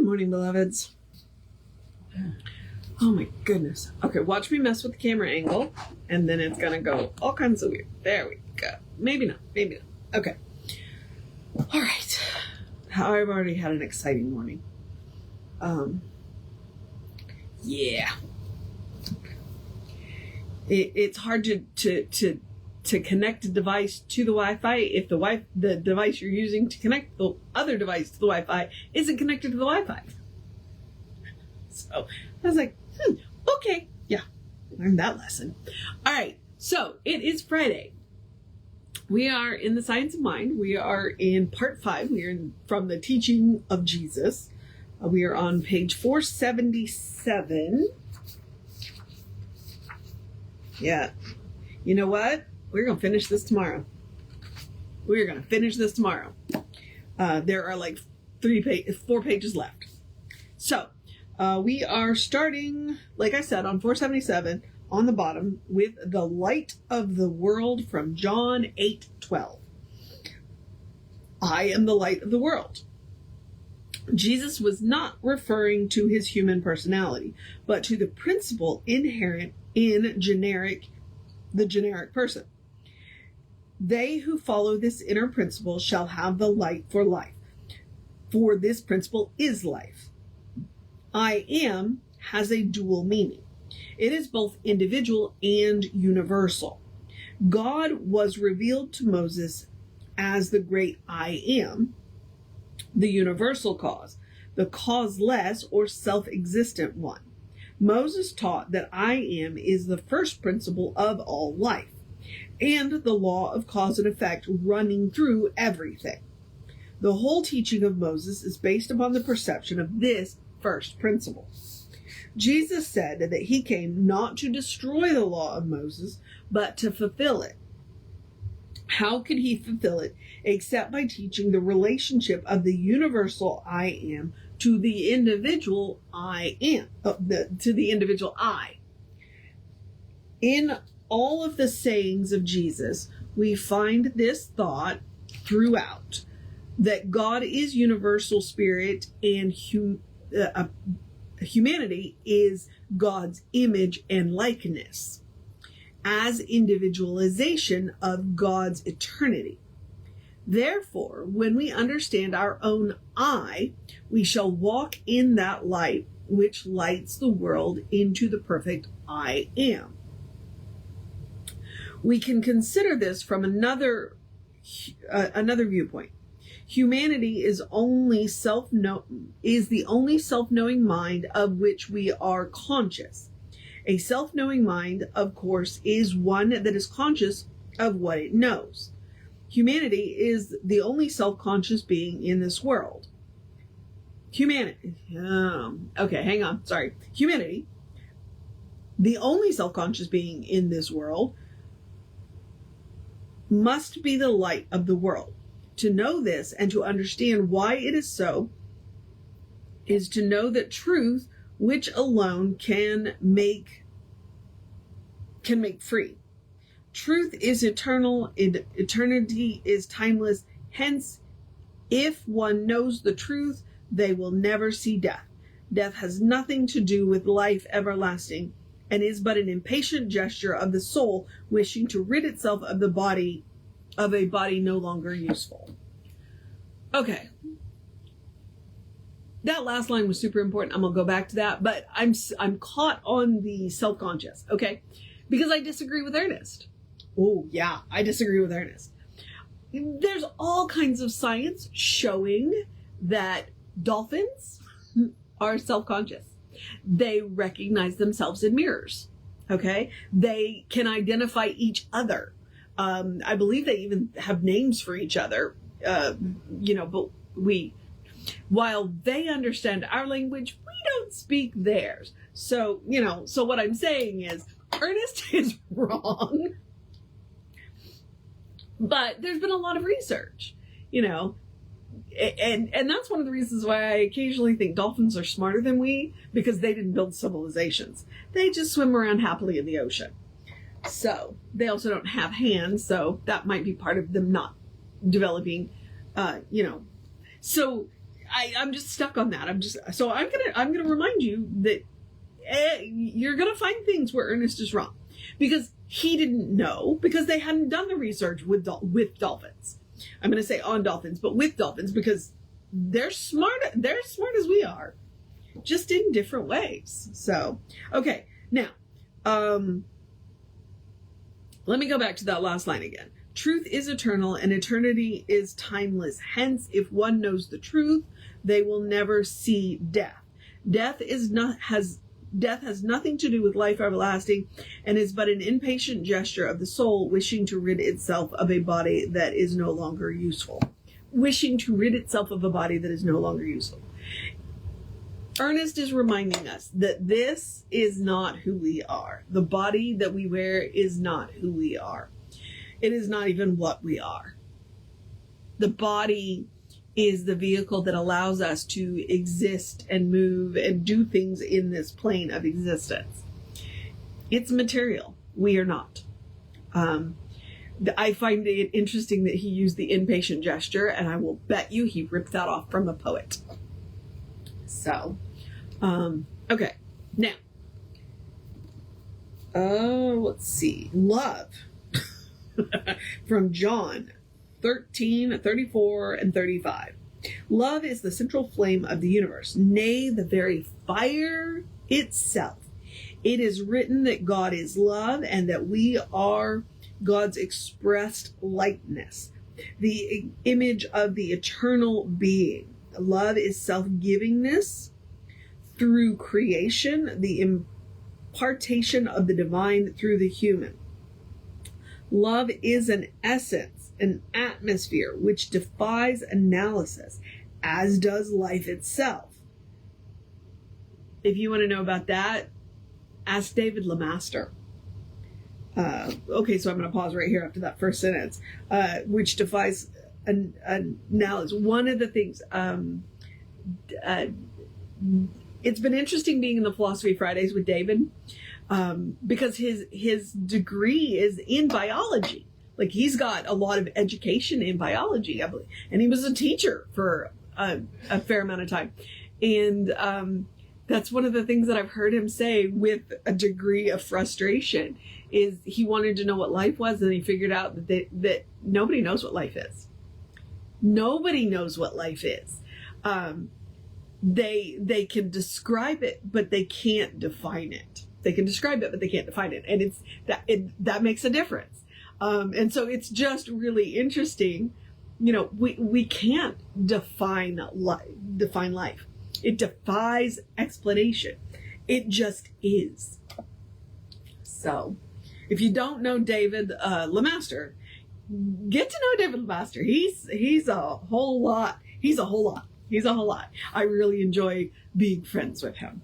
morning, beloveds. Oh my goodness. Okay, watch me mess with the camera angle, and then it's gonna go all kinds of weird. There we go. Maybe not. Okay. All right. I've already had an exciting morning. Yeah. It's hard to connect a device to the Wi-Fi if the device you're using to connect the other device to the Wi-Fi isn't connected to the Wi-Fi. So I was like, okay, yeah, learned that lesson. All right, so it is Friday. We are in the Science of Mind. We are in part 5. We are from the Teaching of Jesus. We are on page 477. Yeah. You know what? We're going to finish this tomorrow. There are like 4 pages left. So, we are starting, like I said, on 477 on the bottom with the light of the world from John 8:12. I am the light of the world. Jesus was not referring to his human personality, but to the principle inherent in the generic person. They who follow this inner principle shall have the light for life, for this principle is life. I am has a dual meaning. It is both individual and universal. God was revealed to Moses as the great I am, the universal cause, the causeless or self-existent one. Moses taught that I am is the first principle of all life, and the law of cause and effect running through everything. The whole teaching of Moses is based upon the perception of this first principle. Jesus said that he came not to destroy the law of Moses, but to fulfill it. How could he fulfill it except by teaching the relationship of the universal I am to the individual I am, to the individual I? In all of the sayings of Jesus, we find this thought throughout, that God is universal spirit and humanity is God's image and likeness, as individualization of God's eternity. Therefore, when we understand our own I, we shall walk in that light which lights the world into the perfect I am. We can consider this from another viewpoint. Humanity is the only self-knowing mind of which we are conscious. A self-knowing mind, of course, is one that is conscious of what it knows. Humanity is the only self-conscious being in this world. Humanity, the only self-conscious being in this world, must be the light of the world. To know this and to understand why it is so is to know that truth, which alone can make free. Truth is eternal, eternity is timeless. Hence, if one knows the truth, they will never see death. Death has nothing to do with life everlasting, and is but an impatient gesture of the soul wishing to rid itself of a body no longer useful. Okay. That last line was super important. I'm going to go back to that, but I'm caught on the self-conscious, okay? Because I disagree with Ernest. Oh, yeah, I disagree with Ernest. There's all kinds of science showing that dolphins are self-conscious. They recognize themselves in mirrors, okay? They can identify each other. I believe they even have names for each other, but while they understand our language, we don't speak theirs. So what I'm saying is Ernest is wrong, but there's been a lot of research, and that's one of the reasons why I occasionally think dolphins are smarter than we, because they didn't build civilizations. They just swim around happily in the ocean. So they also don't have hands, so that might be part of them not developing, So I'm just stuck on that. I'm gonna remind you that you're gonna find things where Ernest is wrong, because he didn't know, because they hadn't done the research with dolphins. I'm gonna say on dolphins, but with dolphins, because they're smart. They're as smart as we are, just in different ways. So, okay, now, let me go back to that last line again. Truth is eternal and eternity is timeless. Hence, if one knows the truth, they will never see death. Death has nothing to do with life everlasting, and is but an impatient gesture of the soul wishing to rid itself of a body that is no longer useful. Wishing to rid itself of a body that is no longer useful. Ernest is reminding us that this is not who we are. The body that we wear is not who we are. It is not even what we are. The body is the vehicle that allows us to exist and move and do things in this plane of existence. It's material. We are not. I find it interesting that he used the impatient gesture, and I will bet you he ripped that off from a poet. So, okay. Now, let's see. Love. From John 13, 34, and 35. Love is the central flame of the universe, nay, the very fire itself. It is written that God is love and that we are God's expressed likeness, the image of the eternal being. Love is self-givingness through creation, the impartation of the divine through the human. Love is an essence, an atmosphere which defies analysis, as does life itself. If you want to know about that, ask David LeMaster. Okay, so I'm going to pause right here after that first sentence, which defies analysis. One of the things, it's been interesting being in the Philosophy Fridays with David, because his degree is in biology. Like, he's got a lot of education in biology, I believe. And he was a teacher for a fair amount of time. And that's one of the things that I've heard him say with a degree of frustration, is he wanted to know what life was, and he figured out that nobody knows what life is. Nobody knows what life is. They can describe it, but they can't define it. They can describe it, but they can't define it. And that makes a difference. And so it's just really interesting. You know, we can't define life. It defies explanation. It just is. So, if you don't know David LeMaster, get to know David LeMaster. He's a whole lot. He's a whole lot. I really enjoy being friends with him.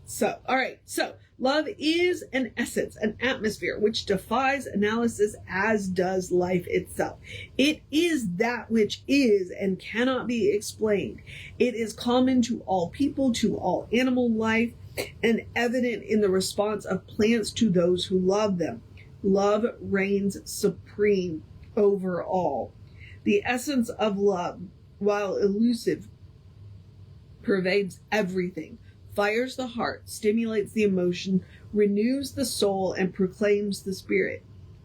So, all right. So, love is an essence, an atmosphere which defies analysis, as does life itself. It is that which is and cannot be explained. It is common to all people, to all animal life, and evident in the response of plants to those who love them. Love reigns supreme over all. The essence of love, while elusive, pervades everything, fires the heart, stimulates the emotion, renews the soul, and proclaims the spirit.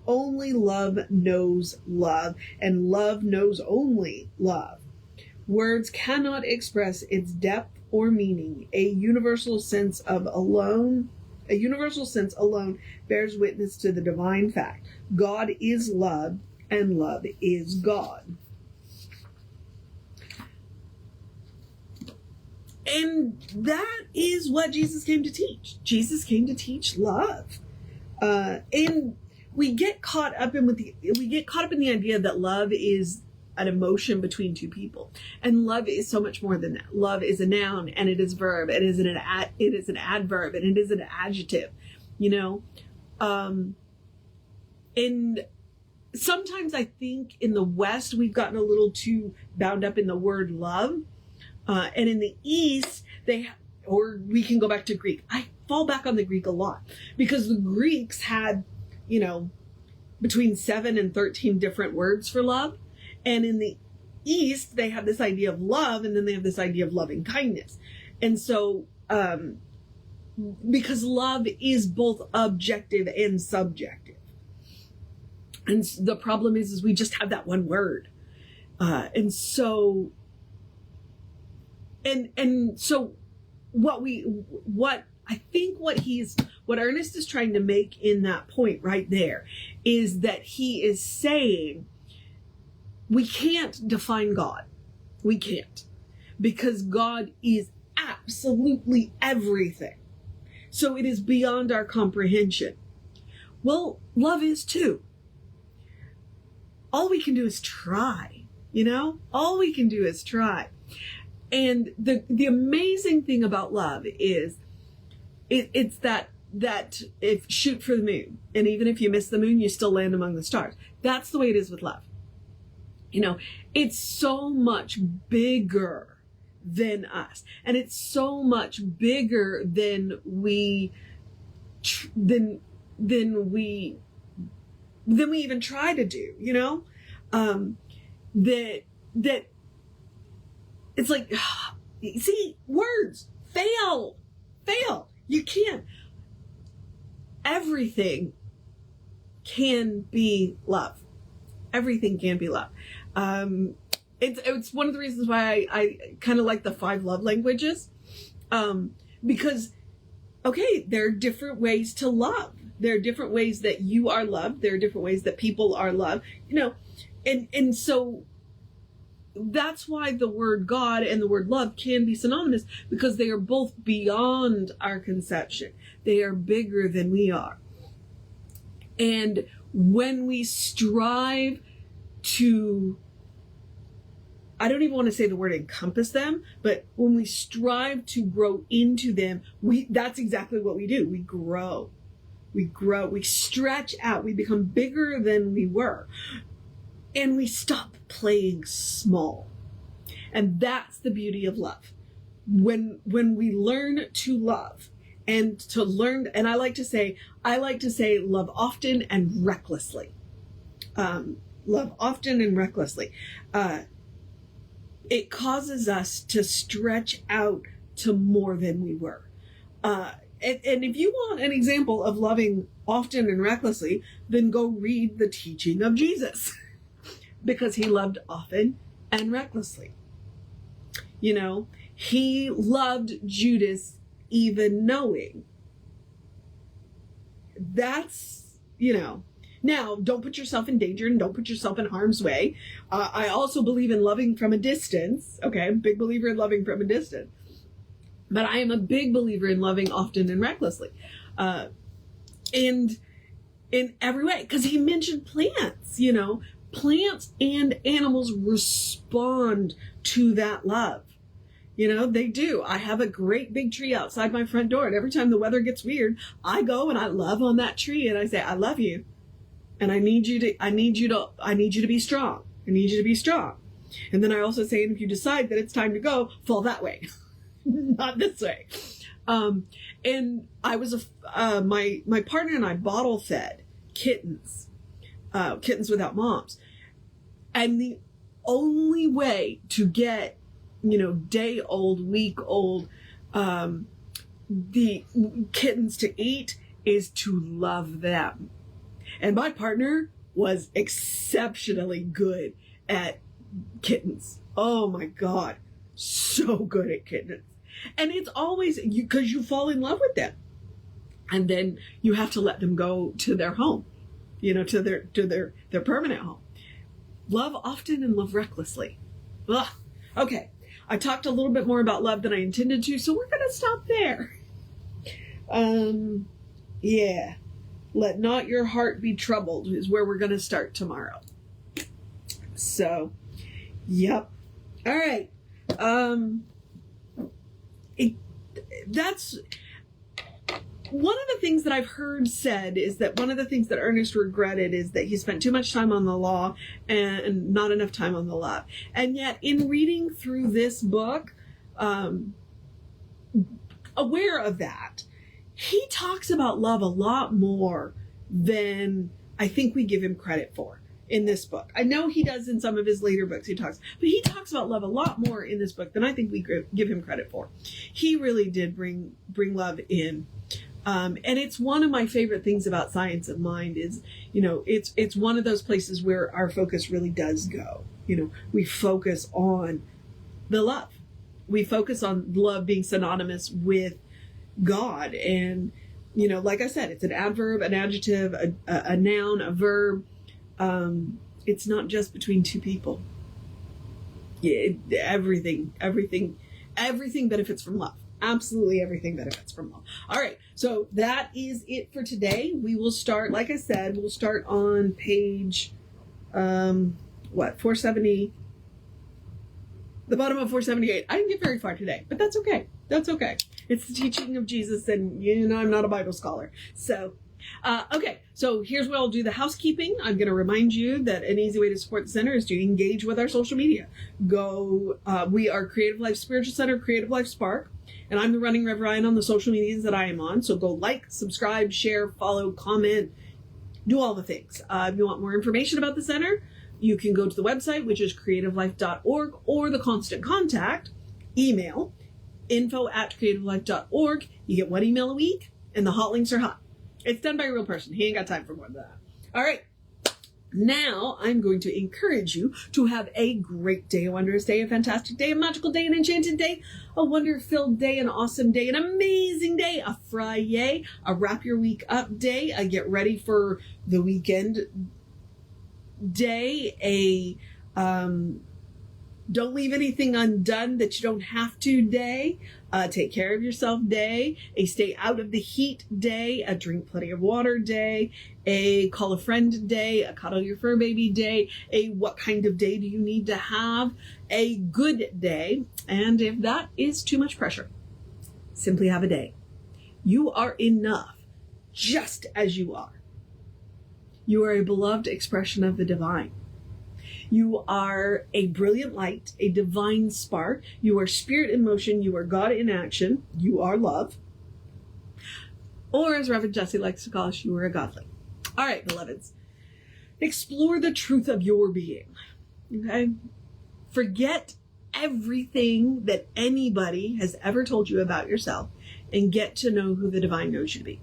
Only love knows love, and love knows only love. Words cannot express its depth or meaning. A universal sense alone bears witness to the divine fact. God is love, and love is God. And that is what Jesus came to teach. Jesus came to teach love. And we get caught up in the idea that love is an emotion between two people. And love is so much more than that. Love is a noun, and it is a verb, it is an adverb, and it is an adjective, you know? And sometimes I think in the West, we've gotten a little too bound up in the word love. And in the East, or we can go back to Greek. I fall back on the Greek a lot, because the Greeks had, between 7 and 13 different words for love. And in the East, they have this idea of love, and then they have this idea of loving kindness. And so, because love is both objective and subjective. And the problem is we just have that one word. And so what Ernest is trying to make in that point right there is that he is saying we can't define God. We can't, because God is absolutely everything. So it is beyond our comprehension. Well, love is too. All we can do is try, all we can do is try. And the amazing thing about love is it's that if shoot for the moon, and even if you miss the moon, you still land among the stars. That's the way it is with love. It's so much bigger than us, and it's so much bigger than we even try to do. That it's like, see, words fail. You can't. Everything can be love. Everything can be love. It's one of the reasons why I kind of like the 5 love languages. Because, okay, there are different ways to love. There are different ways that you are loved. There are different ways that people are loved, and so that's why the word God and the word love can be synonymous, because they are both beyond our conception. They are bigger than we are. And when we strive to, I don't even want to say the word encompass them, but when we strive to grow into them, that's exactly what we do. We grow, we stretch out, we become bigger than we were. And we stop playing small. And that's the beauty of love. When we learn to love and and I like to say love often and recklessly. Love often and recklessly. It causes us to stretch out to more than we were. And if you want an example of loving often and recklessly, then go read the teaching of Jesus. Because he loved often and recklessly. He loved Judas even knowing. That's, Now, don't put yourself in danger and don't put yourself in harm's way. I also believe in loving from a distance. Okay, I'm a big believer in loving from a distance. But I am a big believer in loving often and recklessly. And in every way. Because he mentioned plants, Plants and animals respond to that love. They do. I have a great big tree outside my front door, and every time the weather gets weird, I go and I love on that tree and I say, I love you. And I need you to be strong. I need you to be strong. And then I also say, if you decide that it's time to go, fall that way, not this way. And I was my partner and I bottle fed kittens without moms. And the only way to get, day old, week old, the kittens to eat is to love them. And my partner was exceptionally good at kittens. Oh my God. So good at kittens. And it's always because you fall in love with them. And then you have to let them go to their home, to their permanent home. Love often and love recklessly. Ugh. Okay. I talked a little bit more about love than I intended to, so we're going to stop there. Yeah. Let not your heart be troubled is where we're going to start tomorrow. So, yep. All right. That's one of the things that I've heard said is that one of the things that Ernest regretted is that he spent too much time on the law and not enough time on the love. And yet in reading through this book, aware of that, he talks about love a lot more than I think we give him credit for. in this book. I know he does in some of his later books, but he talks about love a lot more in this book than I think we give him credit for. He really did bring love in. And it's one of my favorite things about Science of Mind is, it's one of those places where our focus really does go. We focus on the love. We focus on love being synonymous with God. And, like I said, it's an adverb, an adjective, a noun, a verb. It's not just between two people. Everything benefits from love. Absolutely everything benefits from love. All right. So that is it for today. We will start, like I said, we'll start on page, 470, the bottom of 478. I didn't get very far today, but that's okay. That's okay. It's the teaching of Jesus, and I'm not a Bible scholar. So, okay. So here's what I'll do. The housekeeping. I'm going to remind you that an easy way to support the center is to engage with our social media. We are Creative Life Spiritual Center, Creative Life Spark, and I'm the running Rev Ryan on the social medias that I am on. So go like, subscribe, share, follow, comment, do all the things. If you want more information about the center, you can go to the website, which is creativelife.org, or the constant contact email, info@creativelife.org. You get one email a week, and the hot links are hot. It's done by a real person. He ain't got time for more than that. All right. Now I'm going to encourage you to have a great day, a wondrous day, a fantastic day, a magical day, an enchanted day, a wonder-filled day, an awesome day, an amazing day, a Friday, a wrap your week up day, a get ready for the weekend day, don't leave anything undone that you don't have to day, take care of yourself day, a stay out of the heat day, a drink plenty of water day, a call a friend day, a cuddle your fur baby day, a what kind of day do you need to have, a good day, and if that is too much pressure, simply have a day. You are enough just as you are. You are a beloved expression of the divine. You are a brilliant light, a divine spark. You are spirit in motion. You are God in action. You are love. Or as Reverend Jesse likes to call us, you are a godling. All right, beloveds. Explore the truth of your being. Okay? Forget everything that anybody has ever told you about yourself and get to know who the divine knows you to be.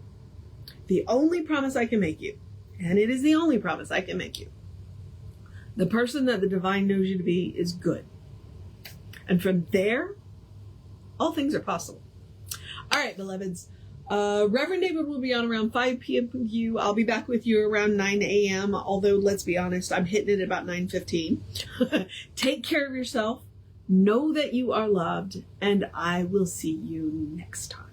The only promise I can make you, and it is the only promise I can make you, the person that the divine knows you to be is good. And from there, all things are possible. All right, beloveds. Reverend David will be on around 5 p.m. with you. I'll be back with you around 9 a.m. Although, let's be honest, I'm hitting it at about 9:15. Take care of yourself. Know that you are loved. And I will see you next time.